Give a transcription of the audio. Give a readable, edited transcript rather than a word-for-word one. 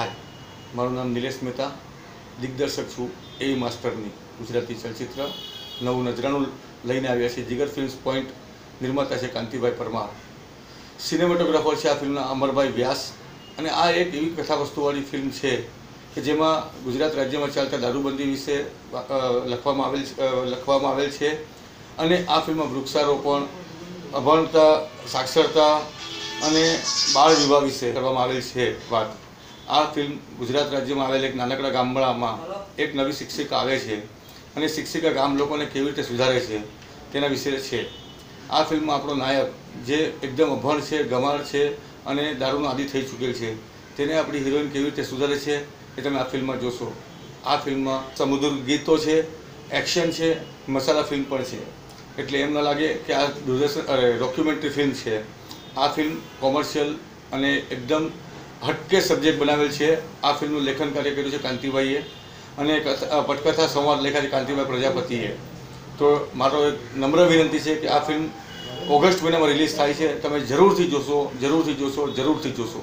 हाय, माરું नाम નિલેશ મહેતા, દિગ્દર્શક છું એવી માસ્ટરની ગુજરાતી ચલચિત્ર નવું નજરાણું લઈને આવ્યા છે। જીગર ફિલ્મ્સ પોઈન્ટ નિર્માતા છે કાંતિભાઈ પરમાર, સિનેમેટોગ્રાફર છે આ ફિલ્મના અમરભાઈ વ્યાસ। અને આ એક એવી કથાવસ્તુવાળી ફિલ્મ છે કે જેમાં ગુજરાત રાજ્યમાં ચાલતા દારૂબંધી વિશે લખવામાં આવેલ છે। અને આ ફિલ્મમાં વૃક્ષારોપણ, અભણતા, સાક્ષરતા અને બાળ વિવાહ વિશે કરવામાં આવેલ છે વાત। આ ફિલ્મ ગુજરાત રાજ્યમાં આવેલ એક નાનકડા ગામડામાં એક નવી શિક્ષિકા આવે છે અને શિક્ષિકા ગામ લોકોને કેવી રીતે સુધારે છે તેના વિશે છે। આ ફિલ્મમાં આપણો નાયક જે એકદમ અભણ છે, ગમાર છે અને દારૂનો આદી થઈ ચૂકેલ છે, તેને આપણી હિરોઈન કેવી રીતે સુધારે છે એ તમે આ ફિલ્મમાં જોશો। આ ફિલ્મમાં સમુદ્ર ગીતો છે, એક્શન છે, મસાલા ફિલ્મ પણ છે, એટલે એમ ન લાગે કે આ ડોક્યુમેન્ટરી ફિલ્મ છે। આ ફિલ્મ કોમર્શિયલ અને એકદમ હટકે સબ્જેક્ટ બનાવેલ છે। આ ફિલ્મનું લેખન કાર્ય કર્યું છે કાંતિભાઈએ અને પટકથા સંવાદ લખ્યા છે કાંતિભાઈ પ્રજાપતિએ। તો મારો એક નમ્ર વિનંતી છે કે આ ફિલ્મ ઓગસ્ટ મહિનામાં રિલીઝ થાય છે, તમે જરૂરથી જોશો, જરૂરથી જોશો, જરૂરથી જોશો।